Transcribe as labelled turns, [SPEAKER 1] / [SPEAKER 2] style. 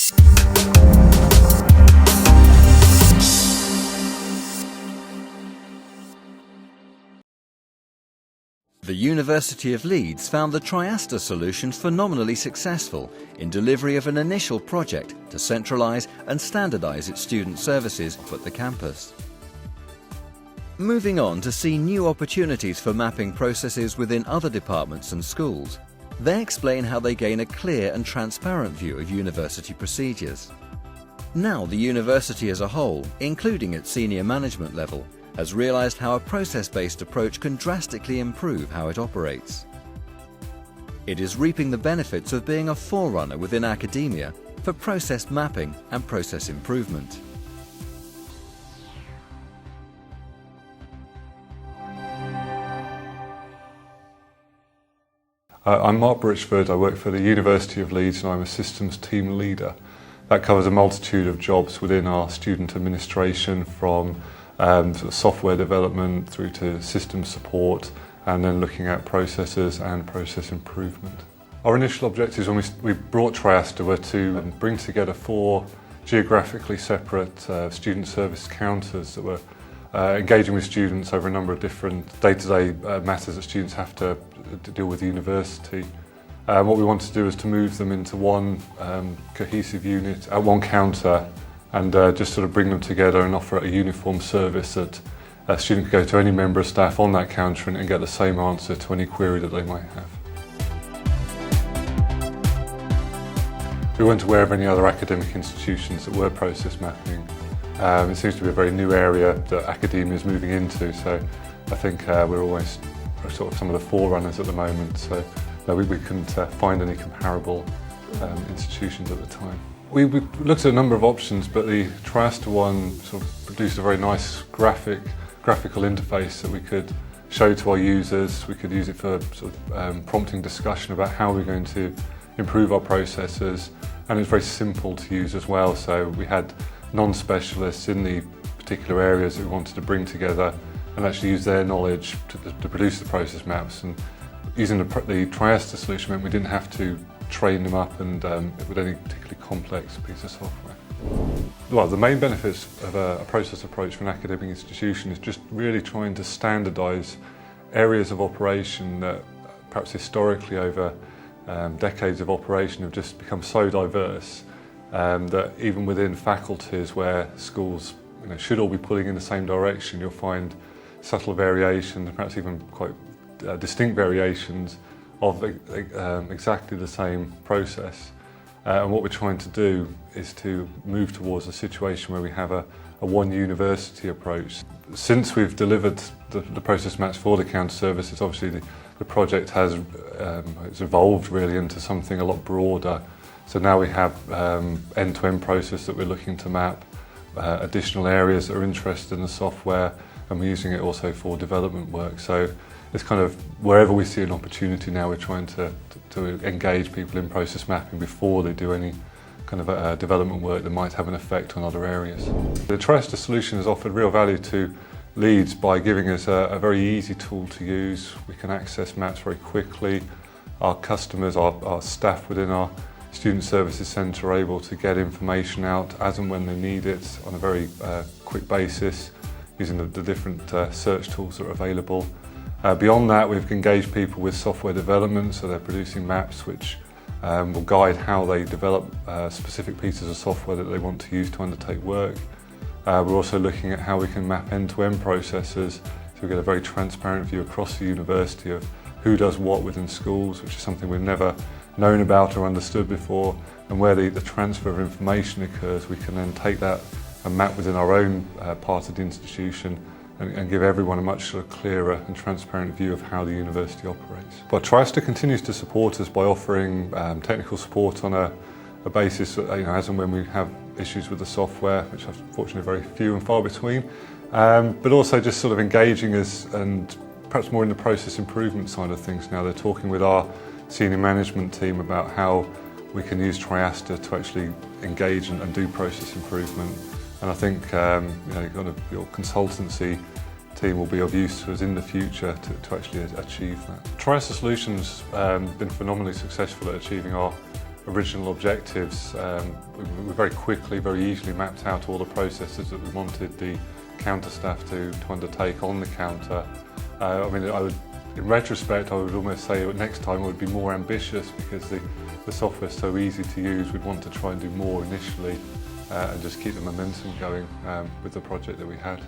[SPEAKER 1] The University of Leeds found the Triaster solution phenomenally successful in delivery of an initial project to centralise and standardise its student services at the campus. Moving on to see new opportunities for mapping processes within other departments and schools, they explain how they gain a clear and transparent view of university procedures. Now the university as a whole, including its senior management level, has realised how a process-based approach can drastically improve how it operates. It is reaping the benefits of being a forerunner within academia for process mapping and process improvement.
[SPEAKER 2] I'm Mark Britchford. I work for the University of Leeds and I'm a systems team leader. That covers a multitude of jobs within our student administration, from sort of software development through to system support, and then looking at processes and process improvement. Our initial objectives when we brought Triaster were to bring together 4 geographically separate student service counters that were engaging with students over a number of different day-to-day matters that students have to deal with the university. What we wanted to do is to move them into one cohesive unit at one counter and just sort of bring them together and offer a uniform service that a student could go to any member of staff on that counter and get the same answer to any query that they might have. We weren't aware of any other academic institutions that were process mapping. It seems to be a very new area that academia is moving into, so I think we're always sort of some of the forerunners at the moment, so no, we couldn't find any comparable institutions at the time. We looked at a number of options, but the Triaster one sort of produced a very nice graphical interface that we could show to our users. We could use it for sort of prompting discussion about how we're going to improve our processes, and it's very simple to use as well. So we had non-specialists in the particular areas that we wanted to bring together and actually use their knowledge to produce the process maps. And using the Triaster solution meant we didn't have to train them up and with any particularly complex piece of software. Well, the main benefits of a process approach for an academic institution is just really trying to standardise areas of operation that perhaps historically over decades of operation have just become so diverse that even within faculties where schools should all be pulling in the same direction, you'll find subtle variations, perhaps even quite distinct variations of exactly the same process. And what we're trying to do is to move towards a situation where we have a one university approach. Since we've delivered the process maps for the counter services, obviously the project has it's evolved really into something a lot broader. So now we have end-to-end process that we're looking to map, additional areas that are interested in the software, and we're using it also for development work. So it's kind of wherever we see an opportunity now, we're trying to engage people in process mapping before they do any kind of development work that might have an effect on other areas. The Triaster solution has offered real value to Leeds by giving us a very easy tool to use. We can access maps very quickly. Our customers, our staff within our Student Services Centre are able to get information out as and when they need it on a very quick basis using the different search tools that are available. Beyond that, we've engaged people with software development, so they're producing maps which will guide how they develop specific pieces of software that they want to use to undertake work. We're also looking at how we can map end-to-end processes, so we get a very transparent view across the university of who does what within schools, which is something we've never known about or understood before, and where the transfer of information occurs, we can then take that and map within our own part of the institution and give everyone a much sort of clearer and transparent view of how the university operates. But Triaster continues to support us by offering technical support on a basis, as and when we have issues with the software, which are fortunately very few and far between, but also just sort of engaging us and perhaps more in the process improvement side of things now. They're talking with our senior management team about how we can use Triaster to actually engage and do process improvement. And I think your consultancy team will be of use to us in the future to actually achieve that. Triaster Solutions been phenomenally successful at achieving our original objectives, we very quickly, very easily mapped out all the processes that we wanted the counter staff to undertake on the counter. In retrospect, I would almost say next time I would be more ambitious, because the software is so easy to use. We'd want to try and do more initially and just keep the momentum going with the project that we had.